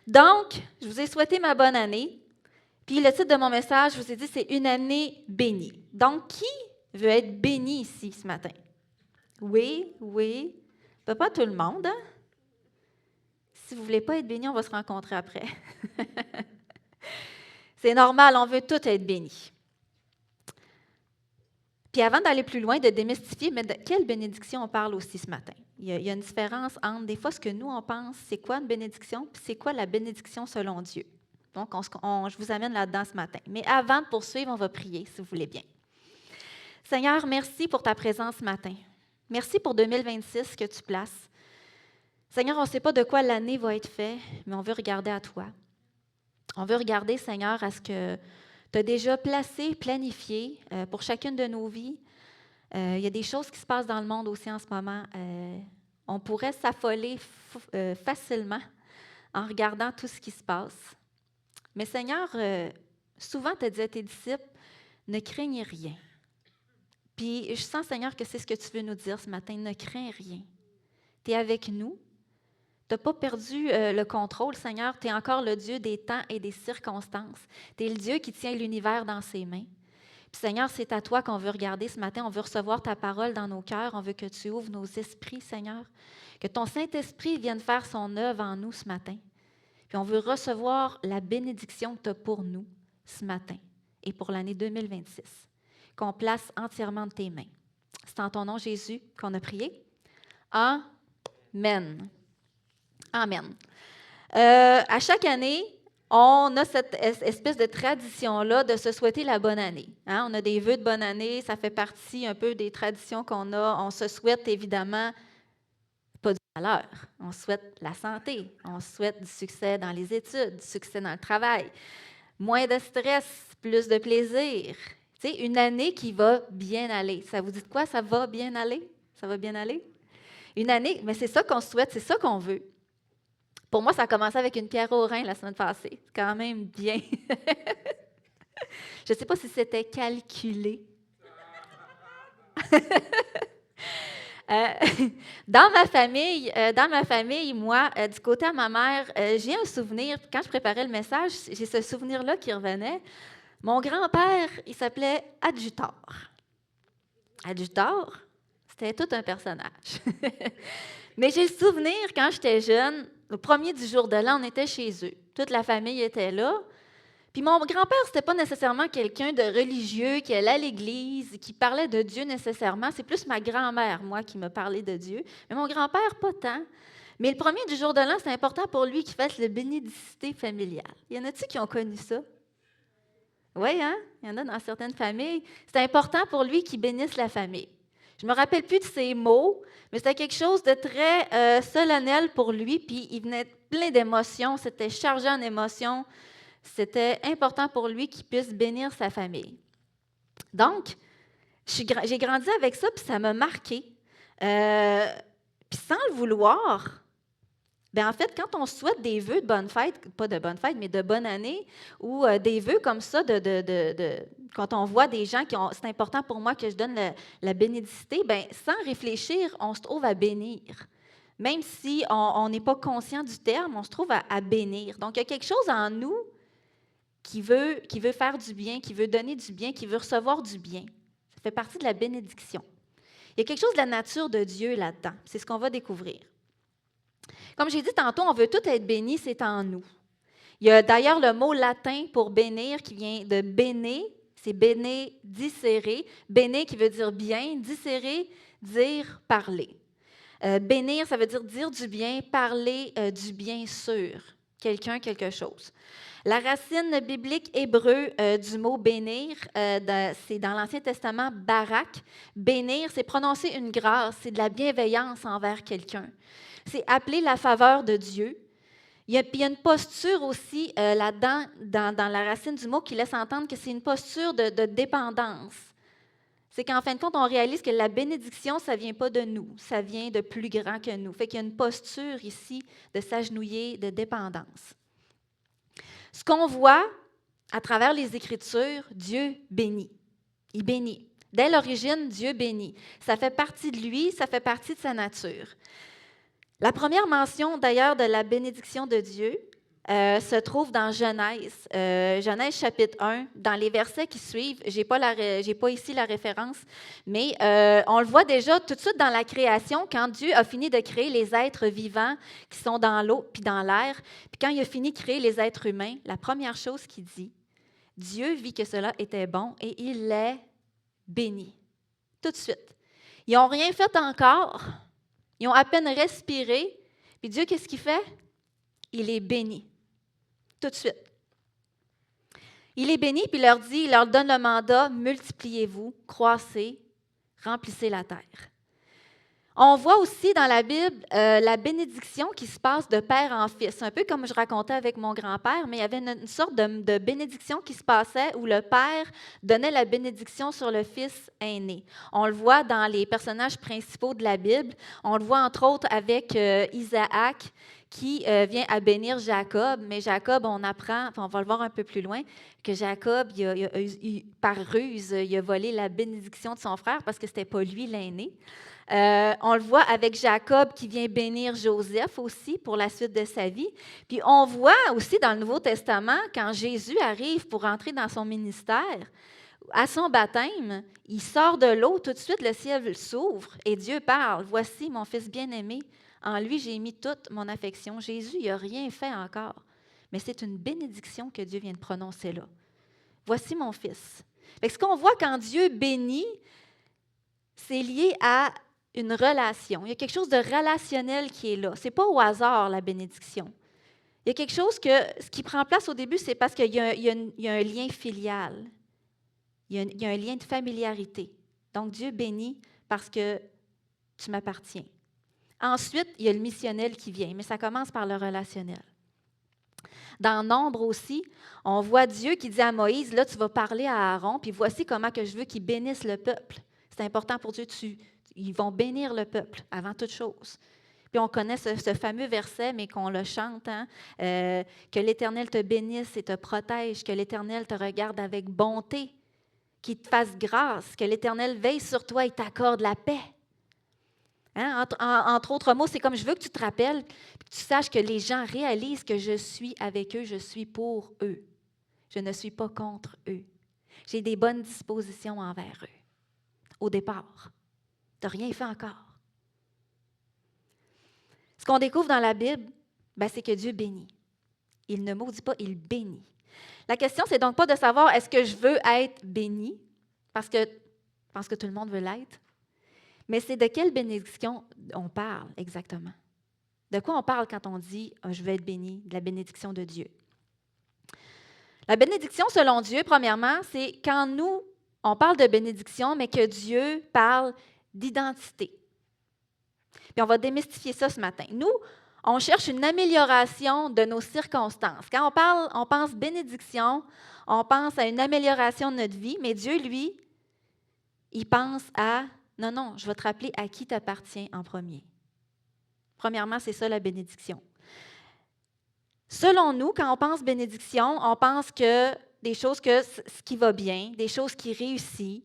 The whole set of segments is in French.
Donc, je vous ai souhaité ma bonne année. Puis le titre de mon message, je vous ai dit, c'est une année bénie. Donc, qui veut être béni ici ce matin? Oui, oui. Pas tout le monde, hein? Si vous ne voulez pas être béni, on va se rencontrer après. C'est normal, on veut tous être bénis. Puis avant d'aller plus loin, de démystifier, mais de quelle bénédiction on parle aussi ce matin? Il y a une différence entre des fois ce que nous on pense, c'est quoi une bénédiction, puis c'est quoi la bénédiction selon Dieu. Donc, je vous amène là-dedans ce matin. Mais avant de poursuivre, on va prier, si vous voulez bien. Seigneur, merci pour ta présence ce matin. Merci pour 2026 que tu places. Seigneur, on ne sait pas de quoi l'année va être faite, mais on veut regarder à toi. On veut regarder, Seigneur, à ce que tu as déjà placé, planifié pour chacune de nos vies. Il y a des choses qui se passent dans le monde aussi en ce moment. On pourrait s'affoler facilement en regardant tout ce qui se passe. Mais Seigneur, souvent tu as dit à tes disciples, ne craignez rien. Puis je sens, Seigneur, que c'est ce que tu veux nous dire ce matin, ne crains rien. Tu es avec nous. Tu n'as pas perdu le contrôle, Seigneur. Tu es encore le Dieu des temps et des circonstances. Tu es le Dieu qui tient l'univers dans ses mains. Puis, Seigneur, c'est à toi qu'on veut regarder ce matin. On veut recevoir ta parole dans nos cœurs. On veut que tu ouvres nos esprits, Seigneur. Que ton Saint-Esprit vienne faire son œuvre en nous ce matin. Puis on veut recevoir la bénédiction que tu as pour nous ce matin et pour l'année 2026, qu'on place entièrement de tes mains. C'est en ton nom, Jésus, qu'on a prié. Amen. Amen. À chaque année, on a cette espèce de tradition-là de se souhaiter la bonne année. Hein? On a des vœux de bonne année, ça fait partie un peu des traditions qu'on a. On se souhaite évidemment pas du malheur, on souhaite la santé, on souhaite du succès dans les études, du succès dans le travail, moins de stress, plus de plaisir. Tu sais, une année qui va bien aller. Ça vous dit de quoi? Ça va bien aller? Ça va bien aller? Une année, mais c'est ça qu'on souhaite, c'est ça qu'on veut. Pour moi, ça a commencé avec une pierre au rein la semaine passée. C'est quand même bien. Je ne sais pas si c'était calculé. Dans ma famille, moi, du côté de ma mère, j'ai un souvenir. Quand je préparais le message, j'ai ce souvenir-là qui revenait. Mon grand-père, il s'appelait Adjutor. Adjutor, c'était tout un personnage. Mais j'ai le souvenir, quand j'étais jeune, le premier du jour de l'an, on était chez eux. Toute la famille était là. Puis mon grand-père, c'était pas nécessairement quelqu'un de religieux qui allait à l'église, qui parlait de Dieu nécessairement. C'est plus ma grand-mère, moi, qui me parlait de Dieu. Mais mon grand-père, pas tant. Mais le premier du jour de l'an, c'est important pour lui qu'il fasse la bénédicité familiale. Y en a-t-il qui ont connu ça? Oui, hein? Il y en a dans certaines familles. C'est important pour lui qu'il bénisse la famille. Je ne me rappelle plus de ses mots, mais c'était quelque chose de très solennel pour lui, puis il venait plein d'émotions, c'était chargé en émotions. C'était important pour lui qu'il puisse bénir sa famille. Donc, j'ai grandi avec ça, puis ça m'a marqué. Puis sans le vouloir, bien en fait, quand on souhaite des vœux de bonne fête, pas de bonne fête, mais de bonne année, ou des vœux comme ça, quand on voit des gens c'est important pour moi que je donne la bénédicité, bien sans réfléchir, on se trouve à bénir. Même si on n'est pas conscient du terme, on se trouve à bénir. Donc, il y a quelque chose en nous qui veut faire du bien, qui veut donner du bien, qui veut recevoir du bien. Ça fait partie de la bénédiction. Il y a quelque chose de la nature de Dieu là-dedans. C'est ce qu'on va découvrir. Comme j'ai dit tantôt, on veut tout être béni, c'est en nous. Il y a d'ailleurs le mot latin pour bénir qui vient de bene, c'est benedicere. Bene qui veut dire bien, dicere, dire, parler. Bénir, ça veut dire du bien, parler du bien sur quelqu'un, quelque chose. La racine biblique hébreu du mot bénir, c'est dans l'Ancien Testament barak. Bénir, c'est prononcer une grâce, c'est de la bienveillance envers quelqu'un. C'est appeler la faveur de Dieu. Il y a une posture aussi là-dedans, dans la racine du mot, qui laisse entendre que c'est une posture de dépendance. C'est qu'en fin de compte, on réalise que la bénédiction, ça ne vient pas de nous, ça vient de plus grand que nous. Fait qu'il y a une posture ici de s'agenouiller, de dépendance. Ce qu'on voit à travers les Écritures, Dieu bénit. Il bénit. Dès l'origine, Dieu bénit. Ça fait partie de lui, ça fait partie de sa nature. La première mention, d'ailleurs, de la bénédiction de Dieu, se trouve dans Genèse, Genèse chapitre 1, dans les versets qui suivent. Je n'ai pas ici la référence, mais on le voit déjà tout de suite dans la création, quand Dieu a fini de créer les êtres vivants qui sont dans l'eau puis dans l'air, puis quand il a fini de créer les êtres humains, la première chose qu'il dit, Dieu vit que cela était bon et il les bénit. Tout de suite. Ils n'ont rien fait encore, ils ont à peine respiré, puis Dieu, qu'est-ce qu'il fait? Il les bénit. Tout de suite. Il les bénit, puis il leur donne le mandat, multipliez-vous, croissez, remplissez la terre. On voit aussi dans la Bible la bénédiction qui se passe de père en fils, un peu comme je racontais avec mon grand-père, mais il y avait une sorte de bénédiction qui se passait où le père donnait la bénédiction sur le fils aîné. On le voit dans les personnages principaux de la Bible. On le voit entre autres avec Isaac qui vient à bénir Jacob, mais Jacob, on apprend, on va le voir un peu plus loin, que Jacob, par ruse, il a volé la bénédiction de son frère parce que ce n'était pas lui l'aîné. On le voit avec Jacob qui vient bénir Joseph aussi pour la suite de sa vie. Puis on voit aussi dans le Nouveau Testament, quand Jésus arrive pour entrer dans son ministère, à son baptême, il sort de l'eau, tout de suite le ciel s'ouvre et Dieu parle. « Voici mon fils bien-aimé, en lui j'ai mis toute mon affection. » Jésus, il n'a rien fait encore, mais c'est une bénédiction que Dieu vient de prononcer là. « Voici mon fils. » Ce qu'on voit quand Dieu bénit, c'est lié à une relation. Il y a quelque chose de relationnel qui est là. Ce n'est pas au hasard, la bénédiction. Il y a quelque chose ce qui prend place au début, c'est parce qu'il y a un lien filial. Il y a un lien de familiarité. Donc, Dieu bénit parce que tu m'appartiens. Ensuite, il y a le missionnel qui vient, mais ça commence par le relationnel. Dans Nombre aussi, on voit Dieu qui dit à Moïse, là, tu vas parler à Aaron, puis voici comment que je veux qu'il bénisse le peuple. C'est important pour Dieu, ils vont bénir le peuple avant toute chose. Puis on connaît ce fameux verset, mais qu'on le chante, hein, que l'Éternel te bénisse et te protège, que l'Éternel te regarde avec bonté, qu'il te fasse grâce, que l'Éternel veille sur toi et t'accorde la paix. Hein? Entre autres mots, c'est comme je veux que tu te rappelles, que tu saches que les gens réalisent que je suis avec eux, je suis pour eux. Je ne suis pas contre eux. J'ai des bonnes dispositions envers eux. Au départ. Tu n'as rien fait encore. Ce qu'on découvre dans la Bible, c'est que Dieu bénit. Il ne maudit pas, il bénit. La question, c'est donc pas de savoir est-ce que je veux être béni, parce que je pense que tout le monde veut l'être, mais c'est de quelle bénédiction on parle exactement. De quoi on parle quand on dit je veux être béni, de la bénédiction de Dieu. La bénédiction, selon Dieu, premièrement, c'est quand nous, on parle de bénédiction, mais que Dieu parle d'identité. Puis on va démystifier ça ce matin. Nous, on cherche une amélioration de nos circonstances. Quand on pense bénédiction, on pense à une amélioration de notre vie, mais Dieu, lui, il pense à non, je vais te rappeler à qui t'appartiens en premier. Premièrement, c'est ça la bénédiction. Selon nous, quand on pense bénédiction, on pense que des choses ce qui va bien, des choses qui réussissent,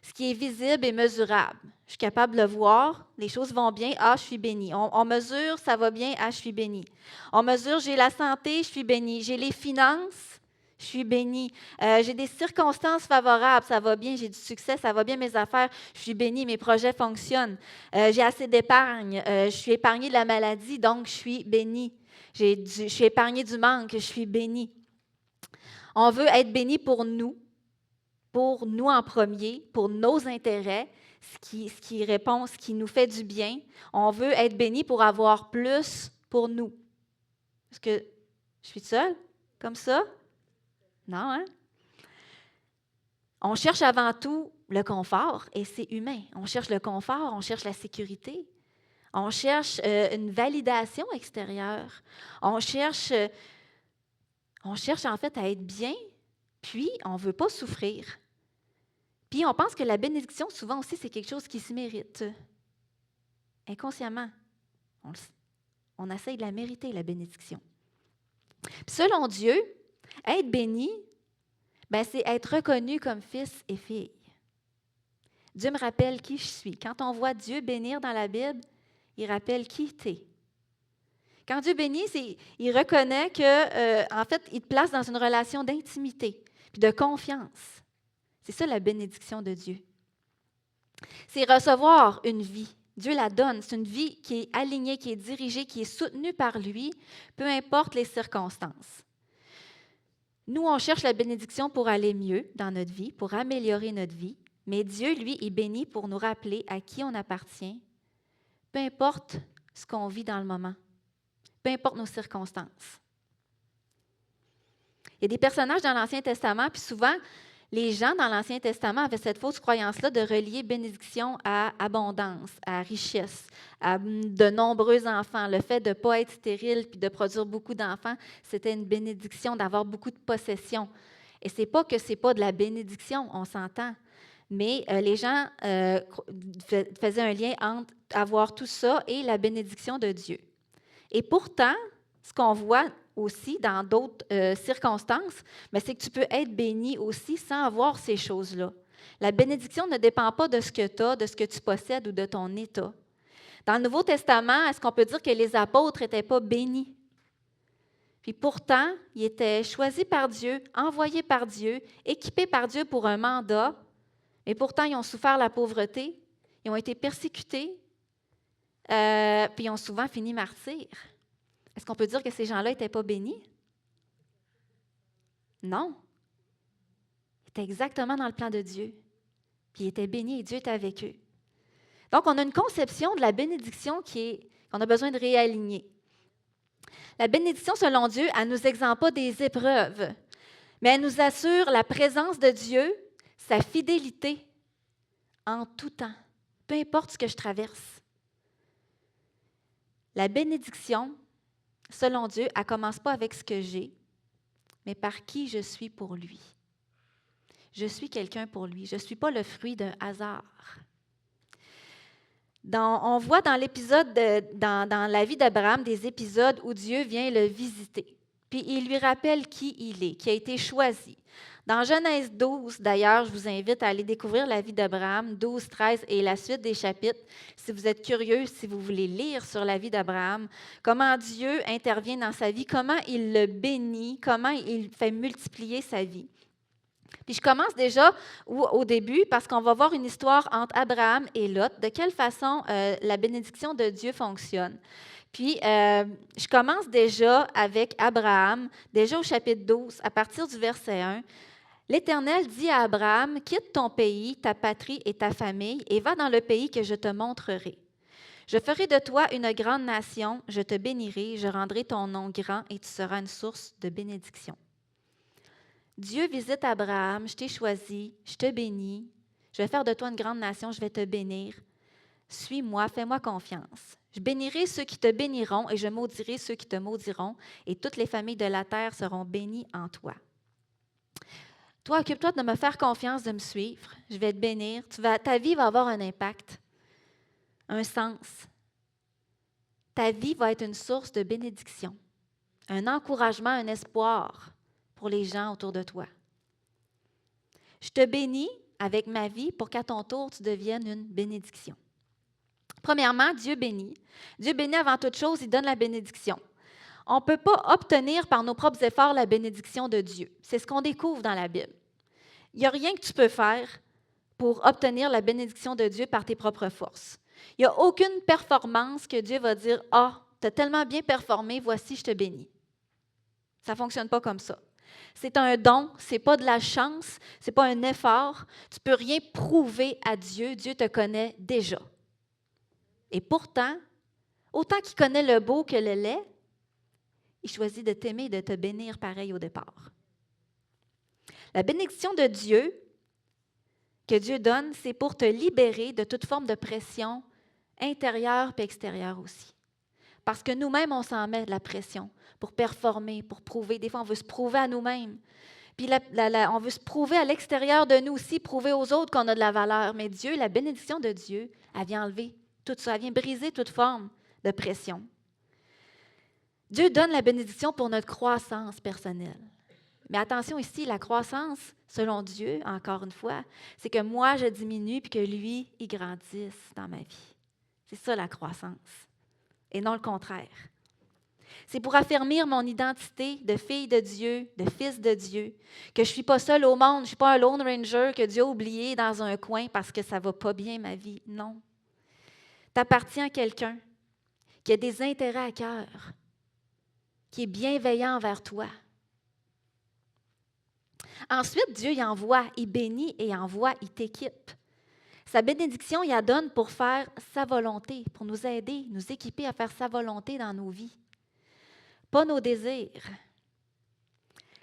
ce qui est visible et mesurable. Je suis capable de le voir, les choses vont bien, je suis béni. On mesure, ça va bien, je suis béni. On mesure, j'ai la santé, je suis béni. J'ai les finances, je suis béni. J'ai des circonstances favorables, ça va bien, j'ai du succès, ça va bien mes affaires, je suis béni, mes projets fonctionnent. J'ai assez d'épargne, je suis épargné de la maladie, donc je suis béni. Je suis épargné du manque, je suis béni. On veut être béni pour nous en premier, pour nos intérêts, ce qui répond, ce qui nous fait du bien. On veut être béni pour avoir plus pour nous. Est-ce que je suis seule comme ça? Non, hein? On cherche avant tout le confort, et c'est humain. On cherche le confort, on cherche la sécurité. On cherche une validation extérieure. On cherche en fait à être bien, puis on ne veut pas souffrir. Puis on pense que la bénédiction, souvent aussi, c'est quelque chose qui se mérite. Inconsciemment, on essaye de la mériter, la bénédiction. Puis selon Dieu, être béni, c'est être reconnu comme fils et fille. Dieu me rappelle qui je suis. Quand on voit Dieu bénir dans la Bible, il rappelle qui tu es. Quand Dieu bénit, il reconnaît que, en fait, il te place dans une relation d'intimité puis de confiance. C'est ça la bénédiction de Dieu. C'est recevoir une vie. Dieu la donne. C'est une vie qui est alignée, qui est dirigée, qui est soutenue par lui, peu importe les circonstances. Nous, on cherche la bénédiction pour aller mieux dans notre vie, pour améliorer notre vie, mais Dieu, lui, est béni pour nous rappeler à qui on appartient, peu importe ce qu'on vit dans le moment, peu importe nos circonstances. Il y a des personnages dans l'Ancien Testament, puis souvent, les gens dans l'Ancien Testament avaient cette fausse croyance-là de relier bénédiction à abondance, à richesse, à de nombreux enfants. Le fait de ne pas être stérile puis de produire beaucoup d'enfants, c'était une bénédiction, d'avoir beaucoup de possessions. Et ce n'est pas que ce n'est pas de la bénédiction, on s'entend. Mais les gens faisaient un lien entre avoir tout ça et la bénédiction de Dieu. Et pourtant, ce qu'on voit aussi dans d'autres circonstances, mais c'est que tu peux être béni aussi sans avoir ces choses-là. La bénédiction ne dépend pas de ce que tu as, de ce que tu possèdes ou de ton état. Dans le Nouveau Testament, est-ce qu'on peut dire que les apôtres n'étaient pas bénis? Puis pourtant, ils étaient choisis par Dieu, envoyés par Dieu, équipés par Dieu pour un mandat, mais pourtant, ils ont souffert la pauvreté, ils ont été persécutés, puis ils ont souvent fini martyrs. Est-ce qu'on peut dire que ces gens-là n'étaient pas bénis? Non. Ils étaient exactement dans le plan de Dieu. Puis ils étaient bénis et Dieu était avec eux. Donc, on a une conception de la bénédiction qu'on a besoin de réaligner. La bénédiction, selon Dieu, elle ne nous exempte pas des épreuves, mais elle nous assure la présence de Dieu, sa fidélité en tout temps, peu importe ce que je traverse. La bénédiction, selon Dieu, elle ne commence pas avec ce que j'ai, mais par qui je suis pour lui. Je suis quelqu'un pour lui. Je ne suis pas le fruit d'un hasard. On voit dans l'épisode, dans la vie d'Abraham, des épisodes où Dieu vient le visiter. Puis il lui rappelle qui il est, qui a été choisi. Dans Genèse 12, d'ailleurs, je vous invite à aller découvrir la vie d'Abraham, 12, 13 et la suite des chapitres, si vous êtes curieux, si vous voulez lire sur la vie d'Abraham, comment Dieu intervient dans sa vie, comment il le bénit, comment il fait multiplier sa vie. Puis je commence déjà au début parce qu'on va voir une histoire entre Abraham et Lot, de quelle façon la bénédiction de Dieu fonctionne. Puis, je commence déjà avec Abraham, déjà au chapitre 12, à partir du verset 1. L'Éternel dit à Abraham, « Quitte ton pays, ta patrie et ta famille, et va dans le pays que je te montrerai. Je ferai de toi une grande nation, je te bénirai, je rendrai ton nom grand, et tu seras une source de bénédiction. » Dieu visite Abraham, « Je t'ai choisi, je te bénis, je vais faire de toi une grande nation, je vais te bénir. Suis-moi, fais-moi confiance. Je bénirai ceux qui te béniront, et je maudirai ceux qui te maudiront, et toutes les familles de la terre seront bénies en toi. » Toi, occupe-toi de me faire confiance, de me suivre. Je vais te bénir. Ta vie va avoir un impact, un sens. Ta vie va être une source de bénédiction, un encouragement, un espoir pour les gens autour de toi. Je te bénis avec ma vie pour qu'à ton tour, tu deviennes une bénédiction. Premièrement, Dieu bénit. Dieu bénit avant toute chose, il donne la bénédiction. On ne peut pas obtenir par nos propres efforts la bénédiction de Dieu. C'est ce qu'on découvre dans la Bible. Il n'y a rien que tu peux faire pour obtenir la bénédiction de Dieu par tes propres forces. Il n'y a aucune performance que Dieu va dire « Ah, tu as tellement bien performé, voici, je te bénis. » Ça ne fonctionne pas comme ça. C'est un don, ce n'est pas de la chance, ce n'est pas un effort. Tu ne peux rien prouver à Dieu, Dieu te connaît déjà. Et pourtant, autant qu'il connaît le beau que le laid, il choisit de t'aimer et de te bénir pareil au départ. La bénédiction de Dieu que Dieu donne, c'est pour te libérer de toute forme de pression intérieure et extérieure aussi. Parce que nous-mêmes, on s'en met de la pression pour performer, pour prouver. Des fois, on veut se prouver à nous-mêmes. Puis on veut se prouver à l'extérieur de nous aussi, prouver aux autres qu'on a de la valeur. Mais Dieu, la bénédiction de Dieu, elle vient enlever tout ça, elle vient briser toute forme de pression. Dieu donne la bénédiction pour notre croissance personnelle. Mais attention ici, la croissance, selon Dieu, encore une fois, c'est que moi, je diminue puis que lui, il grandisse dans ma vie. C'est ça la croissance, et non le contraire. C'est pour affermir mon identité de fille de Dieu, de fils de Dieu, que je ne suis pas seule au monde, je ne suis pas un Lone Ranger que Dieu a oublié dans un coin parce que ça ne va pas bien ma vie. Non. Tu appartiens à quelqu'un qui a des intérêts à cœur, qui est bienveillant envers toi. Ensuite, Dieu il envoie, il bénit et envoie, il t'équipe. Sa bénédiction, il la donne pour faire sa volonté, pour nous aider, nous équiper à faire sa volonté dans nos vies. Pas nos désirs.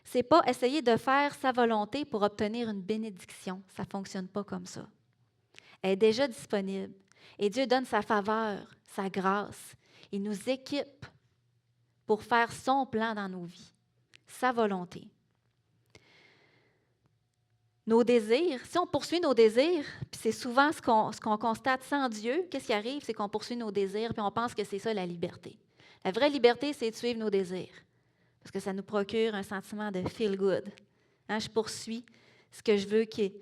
C'est pas essayer de faire sa volonté pour obtenir une bénédiction. Ça ne fonctionne pas comme ça. Elle est déjà disponible. Et Dieu donne sa faveur, sa grâce. Il nous équipe pour faire son plan dans nos vies, sa volonté. Nos désirs, si on poursuit nos désirs, puis c'est souvent ce qu'on constate sans Dieu, qu'est-ce qui arrive? C'est qu'on poursuit nos désirs, puis on pense que c'est ça la liberté. La vraie liberté, c'est de suivre nos désirs, parce que ça nous procure un sentiment de feel good. Je poursuis ce que je veux qui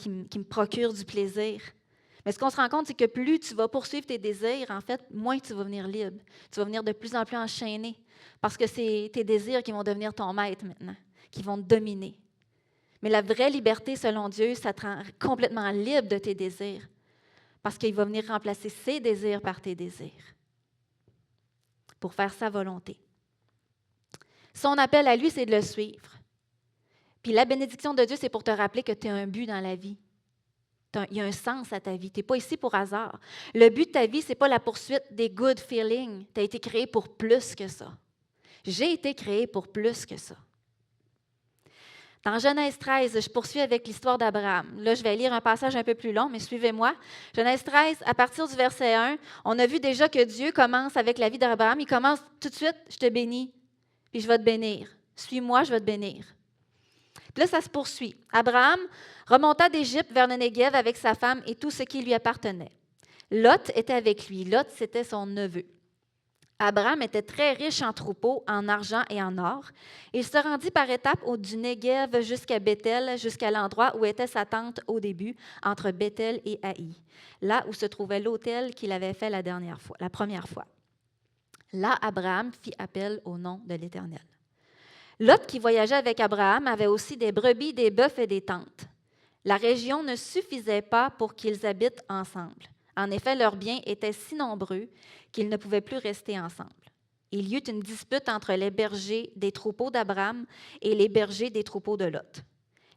me procure du plaisir. Mais ce qu'on se rend compte, c'est que plus tu vas poursuivre tes désirs, en fait, moins tu vas venir libre. Tu vas venir de plus en plus enchaîné, parce que c'est tes désirs qui vont devenir ton maître maintenant, qui vont te dominer. Mais la vraie liberté, selon Dieu, ça te rend complètement libre de tes désirs, parce qu'il va venir remplacer ses désirs par tes désirs, pour faire sa volonté. Son appel à lui, c'est de le suivre. Puis la bénédiction de Dieu, c'est pour te rappeler que tu as un but dans la vie. Il y a un sens à ta vie. Tu n'es pas ici pour hasard. Le but de ta vie, ce n'est pas la poursuite des good feelings. Tu as été créé pour plus que ça. J'ai été créé pour plus que ça. Dans Genèse 13, je poursuis avec l'histoire d'Abraham. Là, je vais lire un passage un peu plus long, mais suivez-moi. Genèse 13, à partir du verset 1, on a vu déjà que Dieu commence avec la vie d'Abraham. Il commence tout de suite, je te bénis, puis je vais te bénir. Suis-moi, je vais te bénir. Puis là, ça se poursuit. Abraham remonta d'Égypte vers le Néguev avec sa femme et tout ce qui lui appartenait. Lot était avec lui. Lot, c'était son neveu. Abraham était très riche en troupeaux, en argent et en or. Il se rendit par étapes du Néguev jusqu'à Béthel, jusqu'à l'endroit où était sa tente au début, entre Béthel et Haï, là où se trouvait l'autel qu'il avait fait la première fois. Là, Abraham fit appel au nom de l'Éternel. Lot, qui voyageait avec Abraham, avait aussi des brebis, des bœufs et des tentes. La région ne suffisait pas pour qu'ils habitent ensemble. En effet, leurs biens étaient si nombreux qu'ils ne pouvaient plus rester ensemble. Il y eut une dispute entre les bergers des troupeaux d'Abraham et les bergers des troupeaux de Lot.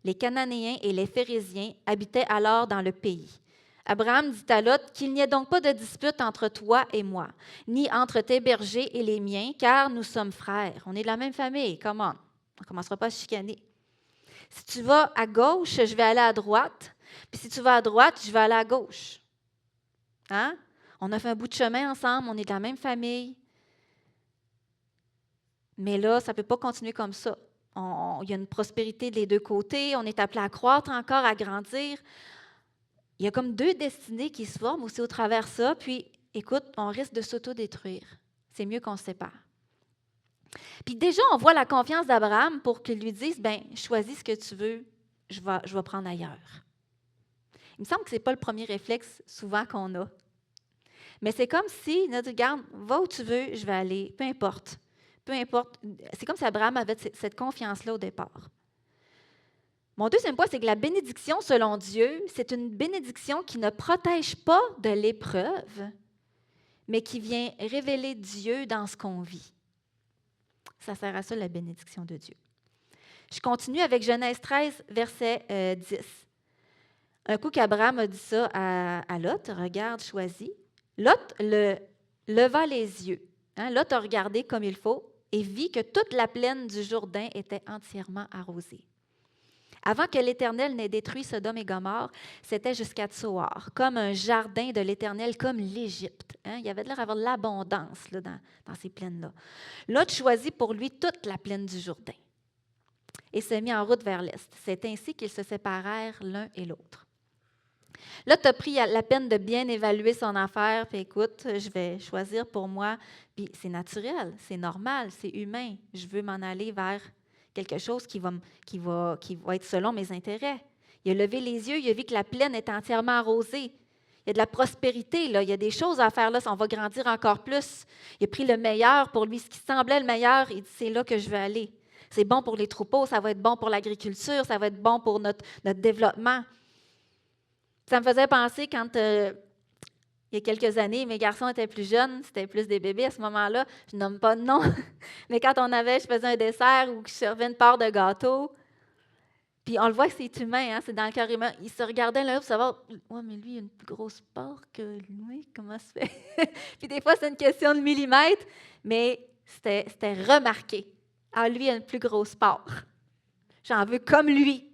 Les Cananéens et les Phérésiens habitaient alors dans le pays. Abraham dit à Lot qu'il n'y ait donc pas de dispute entre toi et moi, ni entre tes bergers et les miens, car nous sommes frères. On est de la même famille, come on. On ne commencera pas à se chicaner. Si tu vas à gauche, je vais aller à droite. Puis si tu vas à droite, je vais aller à gauche. Hein? On a fait un bout de chemin ensemble, on est de la même famille. Mais là, ça ne peut pas continuer comme ça. Il y a une prospérité des deux côtés, on est appelé à croître encore, à grandir. Il y a comme deux destinées qui se forment aussi au travers de ça, puis écoute, on risque de s'autodétruire. C'est mieux qu'on se sépare. Puis déjà, on voit la confiance d'Abraham pour qu'il lui dise, bien, choisis ce que tu veux, je vais prendre ailleurs. Il me semble que ce n'est pas le premier réflexe souvent qu'on a. Mais c'est comme si, il a dit, regarde, va où tu veux, je vais aller, peu importe. Peu importe. C'est comme si Abraham avait cette confiance-là au départ. Mon deuxième point, c'est que la bénédiction, selon Dieu, c'est une bénédiction qui ne protège pas de l'épreuve, mais qui vient révéler Dieu dans ce qu'on vit. Ça sert à ça, la bénédiction de Dieu. Je continue avec Genèse 13, verset 10. Un coup qu'Abraham a dit ça à Lot, regarde, choisis. Lot leva les yeux. Lot a regardé comme il faut et vit que toute la plaine du Jourdain était entièrement arrosée. Avant que l'Éternel n'ait détruit Sodome et Gomorrhe, c'était jusqu'à Tsoar, comme un jardin de l'Éternel, comme l'Égypte. Il y avait de l'air d'avoir de l'abondance là, dans ces plaines-là. Lot choisit pour lui toute la plaine du Jourdain et se mit en route vers l'est. C'est ainsi qu'ils se séparèrent l'un et l'autre. Lot a pris la peine de bien évaluer son affaire, puis écoute, je vais choisir pour moi, puis c'est naturel, c'est normal, c'est humain. Je veux m'en aller vers quelque chose qui va être selon mes intérêts. Il a levé les yeux, il a vu que la plaine était entièrement arrosée. Il y a de la prospérité, là. Il y a des choses à faire là. On va grandir encore plus. Il a pris le meilleur pour lui, ce qui semblait le meilleur. Il dit, c'est là que je veux aller. C'est bon pour les troupeaux, ça va être bon pour l'agriculture, ça va être bon pour notre développement. Ça me faisait penser quand, il y a quelques années, mes garçons étaient plus jeunes, c'était plus des bébés à ce moment-là. Je nomme pas de nom. Mais quand je faisais un dessert ou que je servais une part de gâteau, puis on le voit que c'est humain, hein, c'est dans le cœur humain. Ils se regardaient là pour savoir, ouais, mais lui, il a une plus grosse part que lui, comment ça se fait? Puis des fois, c'est une question de millimètres, mais c'était remarqué. Ah, lui, il a une plus grosse part. J'en veux comme lui.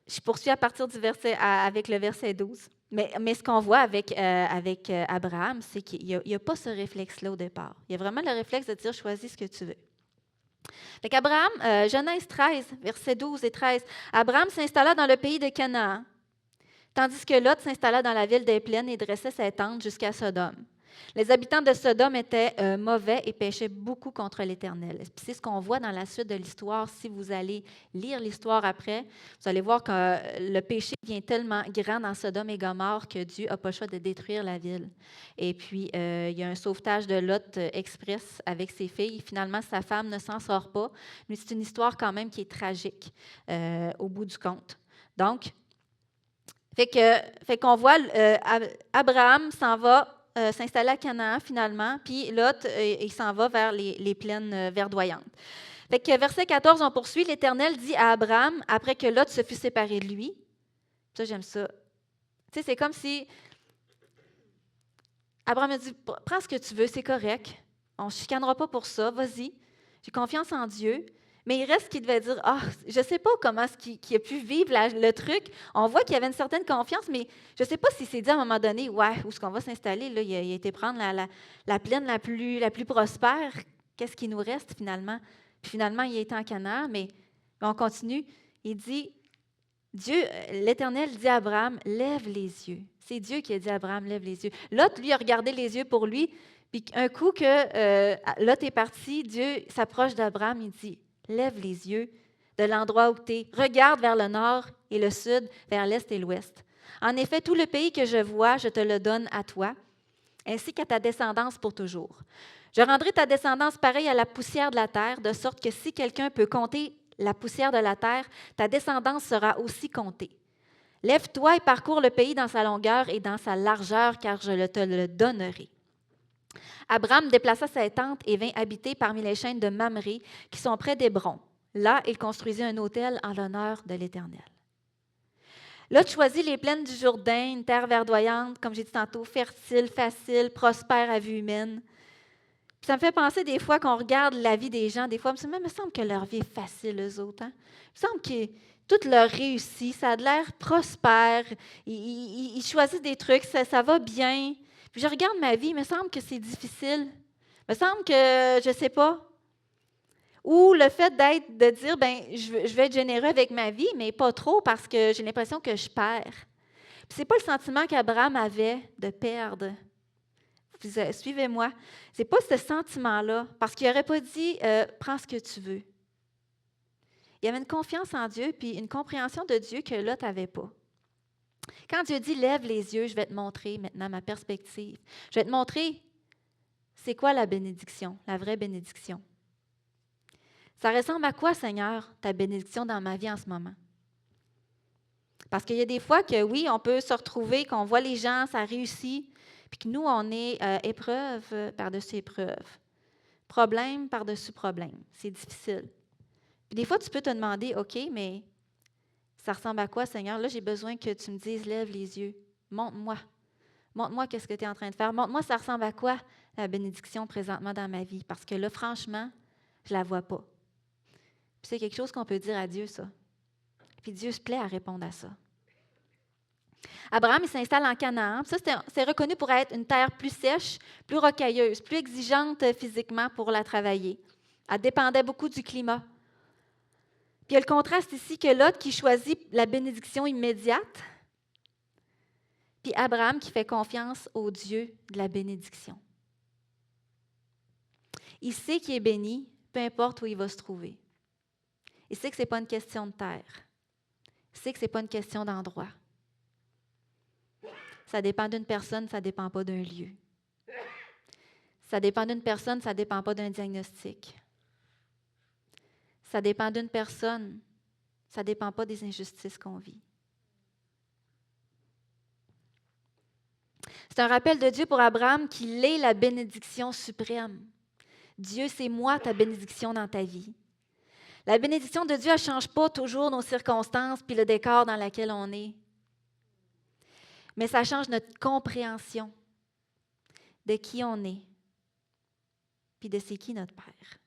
Je poursuis à partir du avec le verset 12. Mais ce qu'on voit avec Abraham, c'est qu'il n'y a pas ce réflexe-là au départ. Il y a vraiment le réflexe de dire, choisis ce que tu veux. Fait qu'Abraham, Genèse 13, versets 12 et 13, Abraham s'installa dans le pays de Canaan, tandis que Lot s'installa dans la ville des plaines et dressait ses tentes jusqu'à Sodome. Les habitants de Sodome étaient mauvais et péchaient beaucoup contre l'Éternel. Puis c'est ce qu'on voit dans la suite de l'histoire. Si vous allez lire l'histoire après, vous allez voir que le péché devient tellement grand dans Sodome et Gomorrhe que Dieu n'a pas le choix de détruire la ville. Et puis, il y a un sauvetage de Lot express avec ses filles. Finalement, sa femme ne s'en sort pas. Mais c'est une histoire quand même qui est tragique au bout du compte. Donc, fait qu'on voit Abraham s'en va s'installer à Canaan finalement, puis Lot, il s'en va vers les plaines verdoyantes. Fait que verset 14, on poursuit. L'Éternel dit à Abraham, après que Lot se fut séparé de lui, ça j'aime ça, tu sais, c'est comme si Abraham a dit, prends ce que tu veux, c'est correct, on ne chicanera pas pour ça, vas-y, j'ai confiance en Dieu. Mais il reste qu'il devait dire, je ne sais pas comment il a pu vivre le truc. On voit qu'il y avait une certaine confiance, mais je ne sais pas s'il s'est dit à un moment donné, ouais, où est-ce qu'on va s'installer? Là, il a été prendre la plaine la plus prospère. Qu'est-ce qui nous reste finalement? Puis finalement, il est en Canaan, mais on continue. Il dit, l'Éternel dit à Abraham, lève les yeux. C'est Dieu qui a dit à Abraham, lève les yeux. Lot, lui, a regardé les yeux pour lui, puis un coup que Lot est parti, Dieu s'approche d'Abraham, il dit, lève les yeux de l'endroit où tu es. Regarde vers le nord et le sud, vers l'est et l'ouest. En effet, tout le pays que je vois, je te le donne à toi, ainsi qu'à ta descendance pour toujours. Je rendrai ta descendance pareille à la poussière de la terre, de sorte que si quelqu'un peut compter la poussière de la terre, ta descendance sera aussi comptée. Lève-toi et parcours le pays dans sa longueur et dans sa largeur, car je te le donnerai. Abraham déplaça sa tente et vint habiter parmi les chaînes de Mamré, qui sont près d'Hébron. Là, il construisit un autel en l'honneur de l'Éternel. Lot choisit les plaines du Jourdain, une terre verdoyante, comme j'ai dit tantôt, fertile, facile, prospère à vue humaine. Puis ça me fait penser des fois qu'on regarde la vie des gens, des fois, il me semble que leur vie est facile, eux autres. Hein? Il me semble que tout leur réussit, ça a l'air prospère, ils choisissent des trucs, ça va bien. Puis je regarde ma vie, il me semble que c'est difficile. Il me semble que, je ne sais pas. Ou le fait de dire, je vais être généreux avec ma vie, mais pas trop parce que j'ai l'impression que je perds. Puis c'est pas le sentiment qu'Abraham avait de perdre. Suivez-moi. C'est pas ce sentiment-là, parce qu'il n'aurait pas dit, prends ce que tu veux. Il y avait une confiance en Dieu, puis une compréhension de Dieu que Lot n'avait pas. Quand Dieu dit, lève les yeux, je vais te montrer maintenant ma perspective. Je vais te montrer c'est quoi la bénédiction, la vraie bénédiction. Ça ressemble à quoi, Seigneur, ta bénédiction dans ma vie en ce moment? Parce qu'il y a des fois que, oui, on peut se retrouver, qu'on voit les gens, ça réussit, puis que nous, on est épreuve par-dessus épreuve, problème par-dessus problème. C'est difficile. Puis des fois, tu peux te demander, OK, mais ça ressemble à quoi, Seigneur? Là, j'ai besoin que tu me dises, lève les yeux, montre-moi. Montre-moi qu'est-ce que tu es en train de faire. Montre-moi, ça ressemble à quoi, la bénédiction présentement dans ma vie? Parce que là, franchement, je ne la vois pas. Puis c'est quelque chose qu'on peut dire à Dieu, ça. Puis Dieu se plaît à répondre à ça. Abraham, il s'installe en Canaan. Ça, c'est reconnu pour être une terre plus sèche, plus rocailleuse, plus exigeante physiquement pour la travailler. Elle dépendait beaucoup du climat. Puis il y a le contraste ici que Lot qui choisit la bénédiction immédiate, puis Abraham qui fait confiance au Dieu de la bénédiction. Il sait qu'il est béni, peu importe où il va se trouver. Il sait que ce n'est pas une question de terre. sait que ce n'est pas une question d'endroit. Ça dépend d'une personne, ça ne dépend pas d'un lieu. Ça dépend d'une personne, ça ne dépend pas d'un diagnostic. Ça dépend d'une personne, ça ne dépend pas des injustices qu'on vit. C'est un rappel de Dieu pour Abraham qu'il est la bénédiction suprême. Dieu, c'est moi ta bénédiction dans ta vie. La bénédiction de Dieu, elle ne change pas toujours nos circonstances puis le décor dans lequel on est. Mais ça change notre compréhension de qui on est puis de c'est qui notre Père.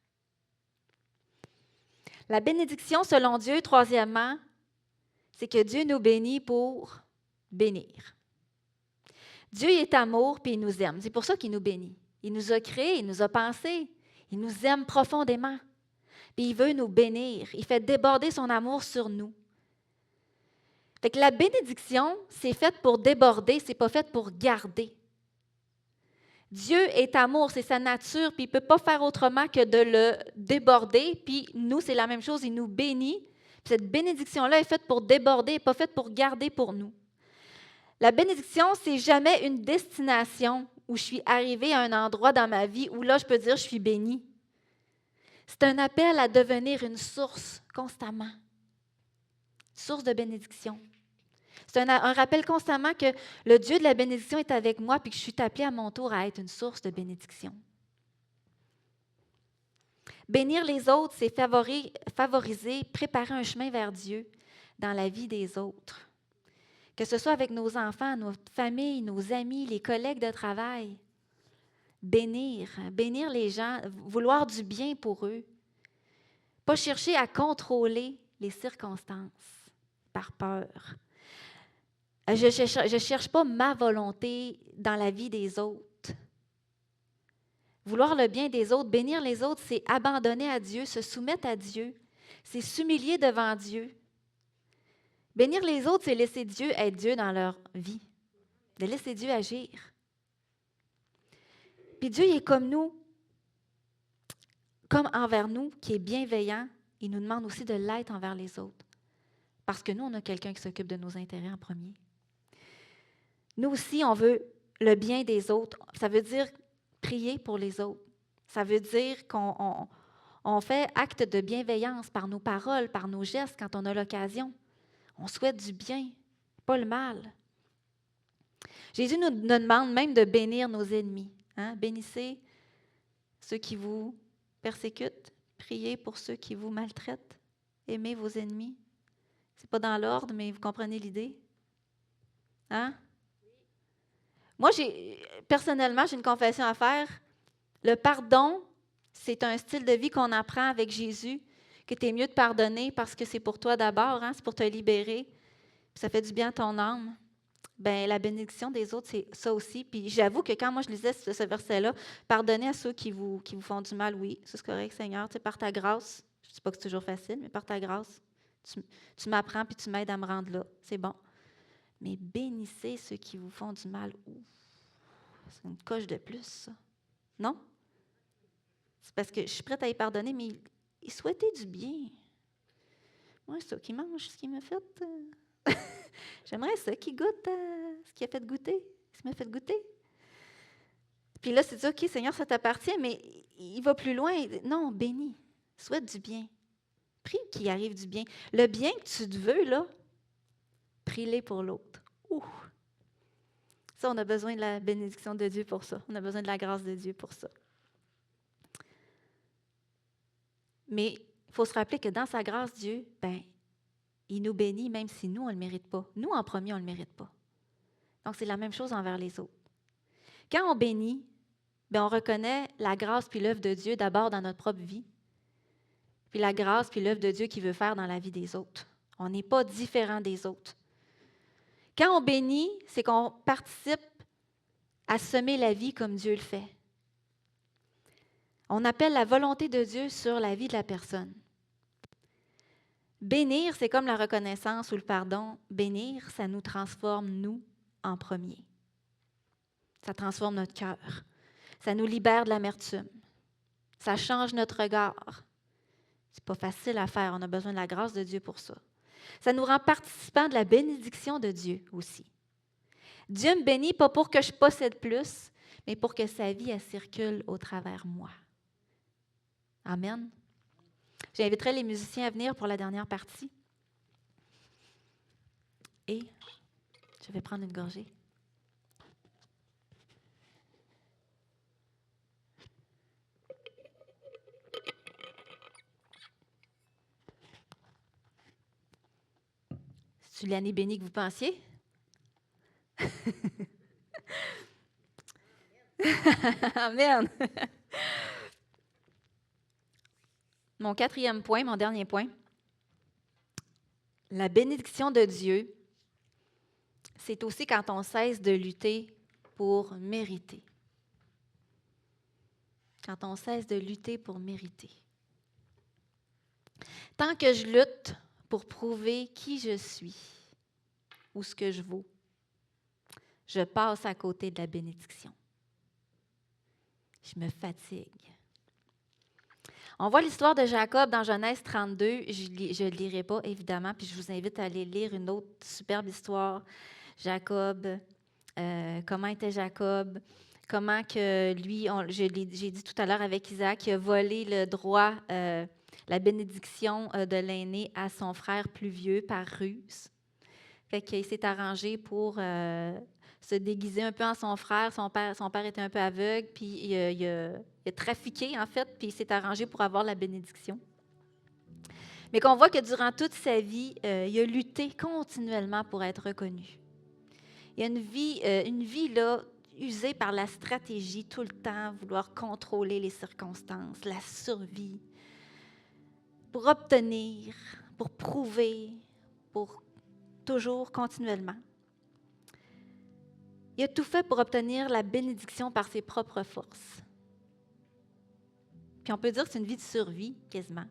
La bénédiction, selon Dieu, troisièmement, c'est que Dieu nous bénit pour bénir. Dieu est amour puis il nous aime. C'est pour ça qu'il nous bénit. Il nous a créés, il nous a pensés. Il nous aime profondément. Puis il veut nous bénir. Il fait déborder son amour sur nous. Fait que la bénédiction, c'est faite pour déborder, c'est pas faite pour garder. Dieu est amour, c'est sa nature, puis il ne peut pas faire autrement que de le déborder. Puis nous, c'est la même chose, il nous bénit. Puis cette bénédiction-là est faite pour déborder, pas faite pour garder pour nous. La bénédiction, c'est jamais une destination où je suis arrivée à un endroit dans ma vie où là, je peux dire je suis bénie. C'est un appel à devenir une source constamment. Source de bénédiction. C'est un rappel constamment que le Dieu de la bénédiction est avec moi puis que je suis appelée à mon tour à être une source de bénédiction. Bénir les autres, c'est favoriser, préparer un chemin vers Dieu dans la vie des autres. Que ce soit avec nos enfants, notre famille, nos amis, les collègues de travail. Bénir les gens, vouloir du bien pour eux. Pas chercher à contrôler les circonstances par peur. Je ne cherche pas ma volonté dans la vie des autres. Vouloir le bien des autres, bénir les autres, c'est abandonner à Dieu, se soumettre à Dieu, c'est s'humilier devant Dieu. Bénir les autres, c'est laisser Dieu être Dieu dans leur vie, de laisser Dieu agir. Puis Dieu il est comme nous, comme envers nous, qui est bienveillant, il nous demande aussi de l'être envers les autres. Parce que nous, on a quelqu'un qui s'occupe de nos intérêts en premier. Nous aussi, on veut le bien des autres. Ça veut dire prier pour les autres. Ça veut dire qu'on fait acte de bienveillance par nos paroles, par nos gestes quand on a l'occasion. On souhaite du bien, pas le mal. Jésus nous demande même de bénir nos ennemis. Hein? Bénissez ceux qui vous persécutent, priez pour ceux qui vous maltraitent, aimez vos ennemis. Ce n'est pas dans l'ordre, mais vous comprenez l'idée. Hein? Moi, personnellement, j'ai une confession à faire. Le pardon, c'est un style de vie qu'on apprend avec Jésus, que tu es mieux de pardonner parce que c'est pour toi d'abord, hein? C'est pour te libérer, puis ça fait du bien à ton âme. Bien, la bénédiction des autres, c'est ça aussi. Puis j'avoue que quand moi je lisais ce verset-là, pardonnez à ceux qui vous font du mal, oui, ça c'est correct, Seigneur, tu sais, par ta grâce, je ne dis pas que c'est toujours facile, mais par ta grâce, tu m'apprends puis tu m'aides à me rendre là, c'est bon. Mais bénissez ceux qui vous font du mal. Ouf, c'est une coche de plus, ça. Non? C'est parce que je suis prête à y pardonner, mais il souhaitait du bien. Moi, c'est ça qui mange ce qu'il m'a fait. J'aimerais ça qu'il goûte ce qu'il a fait goûter, ce qu'il m'a fait goûter. Puis là, c'est dire, OK, Seigneur, ça t'appartient, mais il va plus loin. Non, bénis, souhaite du bien. Prie qu'il arrive du bien. Le bien que tu te veux, là, prie-les pour l'autre. Ouh! Ça, on a besoin de la bénédiction de Dieu pour ça. On a besoin de la grâce de Dieu pour ça. Mais il faut se rappeler que dans sa grâce, Dieu, il nous bénit même si nous, on ne le mérite pas. Nous, en premier, on ne le mérite pas. Donc, c'est la même chose envers les autres. Quand on bénit, on reconnaît la grâce puis l'œuvre de Dieu d'abord dans notre propre vie, puis la grâce puis l'œuvre de Dieu qu'il veut faire dans la vie des autres. On n'est pas différent des autres. Quand on bénit, c'est qu'on participe à semer la vie comme Dieu le fait. On appelle la volonté de Dieu sur la vie de la personne. Bénir, c'est comme la reconnaissance ou le pardon. Bénir, ça nous transforme, nous, en premier. Ça transforme notre cœur. Ça nous libère de l'amertume. Ça change notre regard. C'est pas facile à faire. On a besoin de la grâce de Dieu pour ça. Ça nous rend participants de la bénédiction de Dieu aussi. Dieu me bénit pas pour que je possède plus, mais pour que sa vie, elle circule au travers moi. Amen. J'inviterai les musiciens à venir pour la dernière partie. Et je vais prendre une gorgée. C'est-tu l'année bénie que vous pensiez? Amen. Mon quatrième point, mon dernier point. La bénédiction de Dieu, c'est aussi quand on cesse de lutter pour mériter. Quand on cesse de lutter pour mériter. Tant que je lutte pour prouver qui je suis ou ce que je vaux, je passe à côté de la bénédiction. Je me fatigue. On voit l'histoire de Jacob dans Genèse 32. Je ne le lirai pas, évidemment, puis je vous invite à aller lire une autre superbe histoire. Jacob, comment était Jacob, comment que lui, j'ai dit tout à l'heure avec Isaac, il a volé le droit, la bénédiction de l'aîné à son frère plus vieux par ruse. Fait qu'il s'est arrangé pour se déguiser un peu en son frère. Son père était un peu aveugle, puis il a trafiqué, en fait, puis il s'est arrangé pour avoir la bénédiction. Mais qu'on voit que durant toute sa vie, il a lutté continuellement pour être reconnu. Il y a une vie là, usée par la stratégie tout le temps, vouloir contrôler les circonstances, la survie, pour obtenir, pour prouver, pour toujours, continuellement. Il a tout fait pour obtenir la bénédiction par ses propres forces. Puis on peut dire que c'est une vie de survie, quasiment.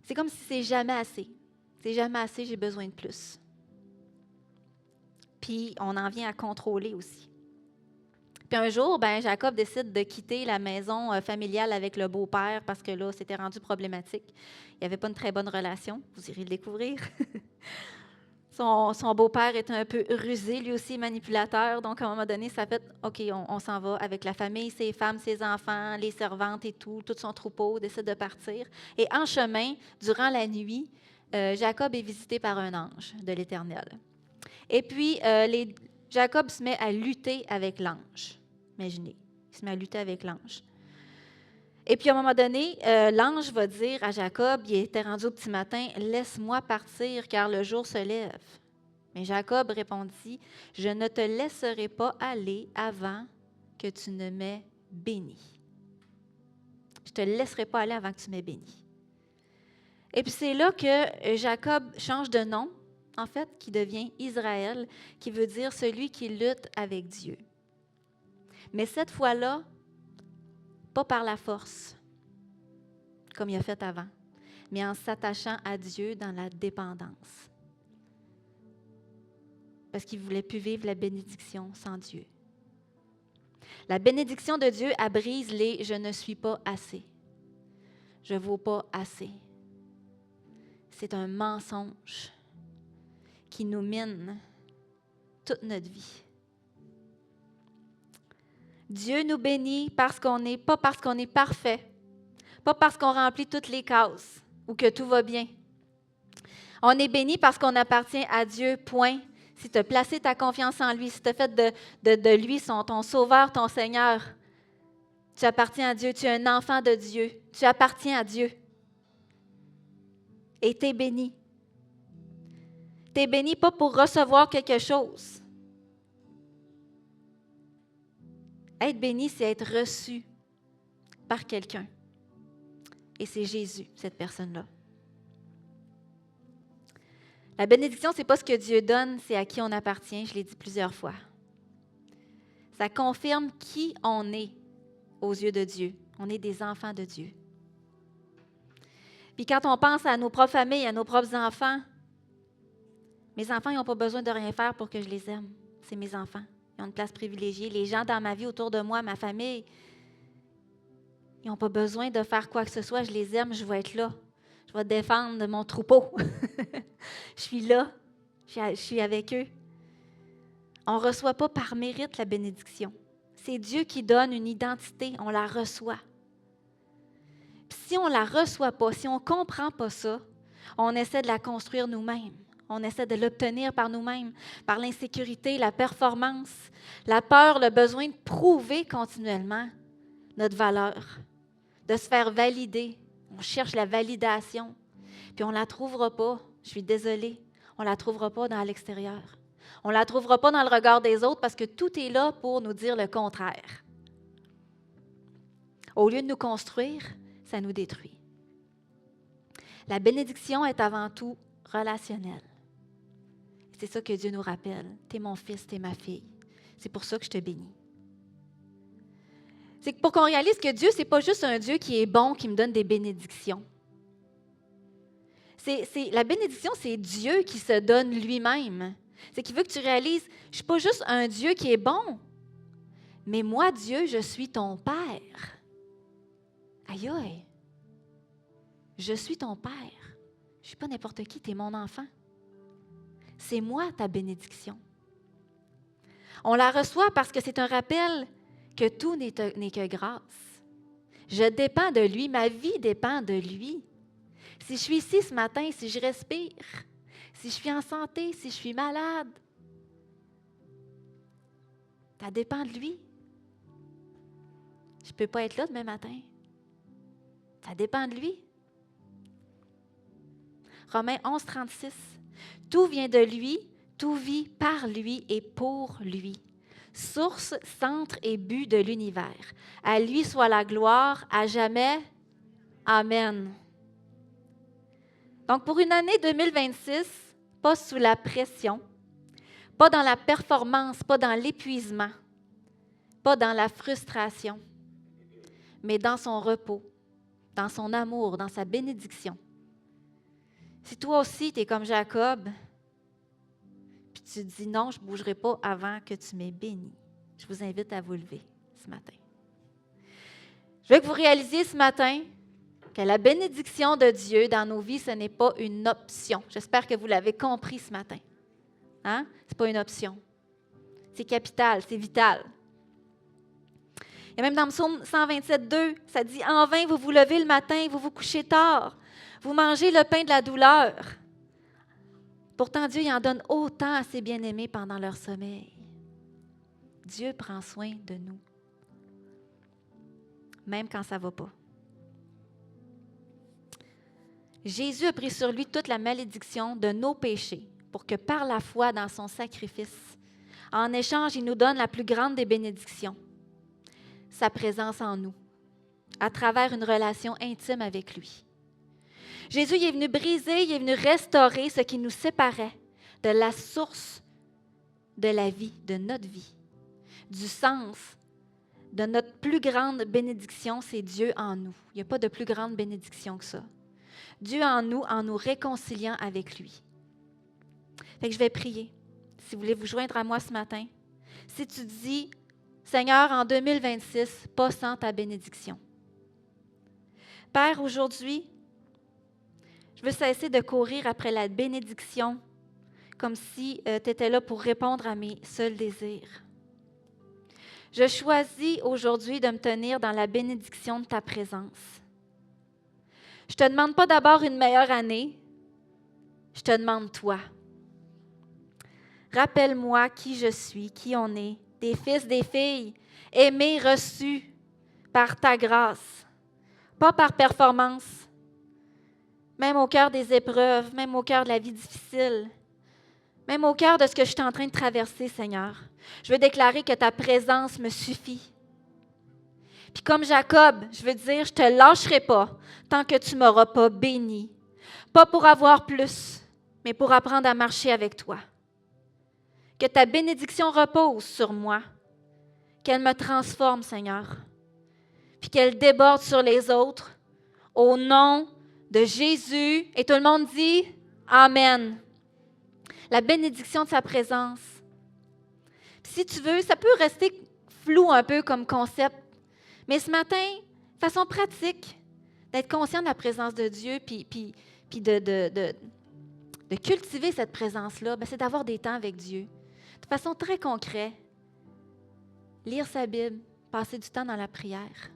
C'est comme si c'est jamais assez. C'est jamais assez, j'ai besoin de plus. Puis on en vient à contrôler aussi. Puis un jour, Jacob décide de quitter la maison familiale avec le beau-père parce que là, c'était rendu problématique. Il n'y avait pas une très bonne relation. Vous irez le découvrir. Son beau-père est un peu rusé, lui aussi manipulateur. Donc, à un moment donné, ça fait « OK, on s'en va avec la famille, ses femmes, ses enfants, les servantes et tout son troupeau décide de partir. » Et en chemin, durant la nuit, Jacob est visité par un ange de l'Éternel. Et puis, Jacob se met à lutter avec l'ange. Imaginez, il se met à lutter avec l'ange. Et puis, à un moment donné, l'ange va dire à Jacob, il était rendu au petit matin, « Laisse-moi partir, car le jour se lève. » Mais Jacob répondit, « Je ne te laisserai pas aller avant que tu ne m'aies béni. » Je ne te laisserai pas aller avant que tu m'aies béni. Et puis, c'est là que Jacob change de nom, en fait, qui devient Israël, qui veut dire celui qui lutte avec Dieu. Mais cette fois-là, pas par la force, comme il a fait avant, mais en s'attachant à Dieu dans la dépendance. Parce qu'il ne voulait plus vivre la bénédiction sans Dieu. La bénédiction de Dieu, elle brise les « je ne suis pas assez ». Je ne vaux pas assez. C'est un mensonge qui nous mine toute notre vie. Dieu nous bénit pas parce qu'on est parfait, pas parce qu'on remplit toutes les cases ou que tout va bien. On est béni parce qu'on appartient à Dieu, point. Si tu as placé ta confiance en lui, si tu as fait de lui ton sauveur, ton Seigneur, tu appartiens à Dieu, tu es un enfant de Dieu, tu appartiens à Dieu. Et tu es béni. Tu es béni pas pour recevoir quelque chose. Être béni, c'est être reçu par quelqu'un. Et c'est Jésus, cette personne-là. La bénédiction, ce n'est pas ce que Dieu donne, c'est à qui on appartient, je l'ai dit plusieurs fois. Ça confirme qui on est aux yeux de Dieu. On est des enfants de Dieu. Puis quand on pense à nos propres familles, à nos propres enfants, mes enfants, ils n'ont pas besoin de rien faire pour que je les aime. C'est mes enfants. Ils ont une place privilégiée. Les gens dans ma vie, autour de moi, ma famille, ils n'ont pas besoin de faire quoi que ce soit. Je les aime, je vais être là. Je vais défendre mon troupeau. Je suis là. Je suis avec eux. On ne reçoit pas par mérite la bénédiction. C'est Dieu qui donne une identité. On la reçoit. Puis si on ne la reçoit pas, si on ne comprend pas ça, on essaie de la construire nous-mêmes. On essaie de l'obtenir par nous-mêmes, par l'insécurité, la performance, la peur, le besoin de prouver continuellement notre valeur, de se faire valider. On cherche la validation, puis on ne la trouvera pas. Je suis désolée, on ne la trouvera pas dans l'extérieur. On ne la trouvera pas dans le regard des autres parce que tout est là pour nous dire le contraire. Au lieu de nous construire, ça nous détruit. La bénédiction est avant tout relationnelle. C'est ça que Dieu nous rappelle. Tu es mon fils, tu es ma fille. C'est pour ça que je te bénis. C'est pour qu'on réalise que Dieu, ce n'est pas juste un Dieu qui est bon, qui me donne des bénédictions. La bénédiction, c'est Dieu qui se donne lui-même. C'est qu'il veut que tu réalises, je ne suis pas juste un Dieu qui est bon, mais moi, Dieu, je suis ton Père. Aïe aïe! Je suis ton Père. Je ne suis pas n'importe qui, tu es mon enfant. C'est moi ta bénédiction. On la reçoit parce que c'est un rappel que tout n'est que grâce. Je dépends de lui, ma vie dépend de lui. Si je suis ici ce matin, si je respire, si je suis en santé, si je suis malade, ça dépend de lui. Je ne peux pas être là demain matin. Ça dépend de lui. Romains 11, 36. Tout vient de lui, tout vit par lui et pour lui. Source, centre et but de l'univers. À lui soit la gloire à jamais. Amen. Donc, pour une année 2026, pas sous la pression, pas dans la performance, pas dans l'épuisement, pas dans la frustration, mais dans son repos, dans son amour, dans sa bénédiction. Si toi aussi, tu es comme Jacob, puis tu te dis non, je ne bougerai pas avant que tu m'aies béni, je vous invite à vous lever ce matin. Je veux que vous réalisiez ce matin que la bénédiction de Dieu dans nos vies, ce n'est pas une option. J'espère que vous l'avez compris ce matin. Hein? Ce n'est pas une option. C'est capital, c'est vital. Et même dans le psaume 127, 2, ça dit « En vain, vous vous levez le matin, vous vous couchez tard. Vous mangez le pain de la douleur. » Pourtant, Dieu il en donne autant à ses bien-aimés pendant leur sommeil. Dieu prend soin de nous, même quand ça ne va pas. Jésus a pris sur lui toute la malédiction de nos péchés pour que par la foi dans son sacrifice, en échange, il nous donne la plus grande des bénédictions, sa présence en nous, à travers une relation intime avec lui. Jésus il est venu briser, il est venu restaurer ce qui nous séparait de la source de la vie, de notre vie, du sens de notre plus grande bénédiction, c'est Dieu en nous. Il n'y a pas de plus grande bénédiction que ça. Dieu en nous réconciliant avec lui. Fait que je vais prier. Si vous voulez vous joindre à moi ce matin, si tu dis, Seigneur, en 2026, pas sans ta bénédiction. Père, aujourd'hui, je veux cesser de courir après la bénédiction comme si tu étais là pour répondre à mes seuls désirs. Je choisis aujourd'hui de me tenir dans la bénédiction de ta présence. Je ne te demande pas d'abord une meilleure année, je te demande toi. Rappelle-moi qui je suis, qui on est, des fils, des filles, aimés, reçus par ta grâce, pas par performance, même au cœur des épreuves, même au cœur de la vie difficile, même au cœur de ce que je suis en train de traverser, Seigneur. Je veux déclarer que ta présence me suffit. Puis comme Jacob, je veux dire, je ne te lâcherai pas tant que tu ne m'auras pas béni. Pas pour avoir plus, mais pour apprendre à marcher avec toi. Que ta bénédiction repose sur moi, qu'elle me transforme, Seigneur, puis qu'elle déborde sur les autres, au nom de Jésus. Et tout le monde dit Amen. La bénédiction de sa présence. Si tu veux, ça peut rester flou un peu comme concept, mais ce matin, de façon pratique, d'être conscient de la présence de Dieu, puis de cultiver cette présence-là, c'est d'avoir des temps avec Dieu. De façon très concrète, lire sa Bible, passer du temps dans la prière.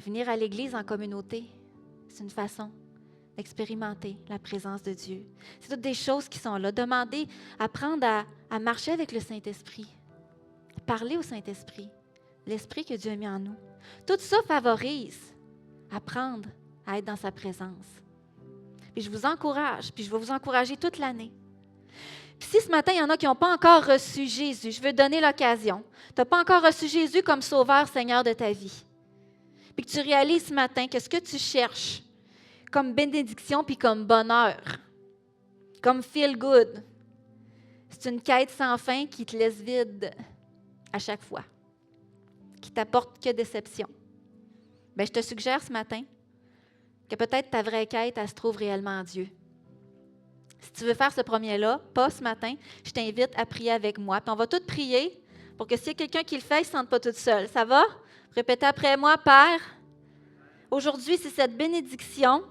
Venir à l'Église en communauté, c'est une façon d'expérimenter la présence de Dieu. C'est toutes des choses qui sont là. Demander, apprendre à marcher avec le Saint-Esprit, parler au Saint-Esprit, l'Esprit que Dieu a mis en nous. Tout ça favorise apprendre à être dans sa présence. Puis je vous encourage, puis je vais vous encourager toute l'année. Puis si ce matin, il y en a qui n'ont pas encore reçu Jésus, je veux donner l'occasion. Tu n'as pas encore reçu Jésus comme Sauveur, Seigneur de ta vie. Puis que tu réalises ce matin que ce que tu cherches comme bénédiction puis comme bonheur, comme feel good, c'est une quête sans fin qui te laisse vide à chaque fois, qui t'apporte que déception. Je te suggère ce matin que peut-être ta vraie quête, elle se trouve réellement en Dieu. Si tu veux faire ce premier-là, pas ce matin, je t'invite à prier avec moi. Puis on va tous prier pour que s'il y a quelqu'un qui le fait, il ne se sente pas toute seule. Ça va? Répétez après moi, Père. Aujourd'hui, c'est cette bénédiction,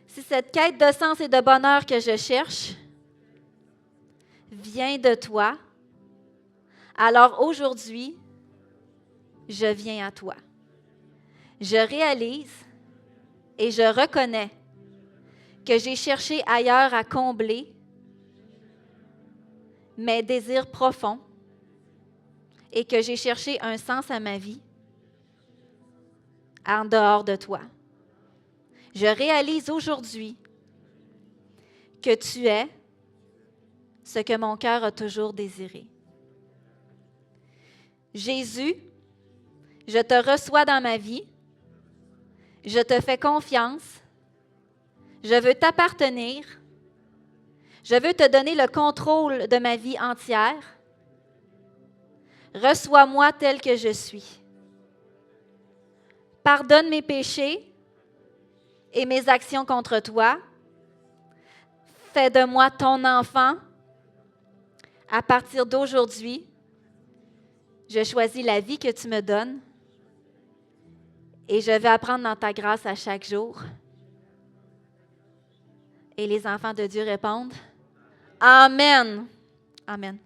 c'est cette quête de sens et de bonheur que je cherche, vient de toi. Alors aujourd'hui, je viens à toi. Je réalise et je reconnais que j'ai cherché ailleurs à combler mes désirs profonds et que j'ai cherché un sens à ma vie en dehors de toi. Je réalise aujourd'hui que tu es ce que mon cœur a toujours désiré. Jésus, je te reçois dans ma vie, je te fais confiance, je veux t'appartenir, je veux te donner le contrôle de ma vie entière. Reçois-moi tel que je suis. Pardonne mes péchés et mes actions contre toi. Fais de moi ton enfant. À partir d'aujourd'hui, je choisis la vie que tu me donnes et je vais apprendre dans ta grâce à chaque jour. Et les enfants de Dieu répondent « Amen ». Amen.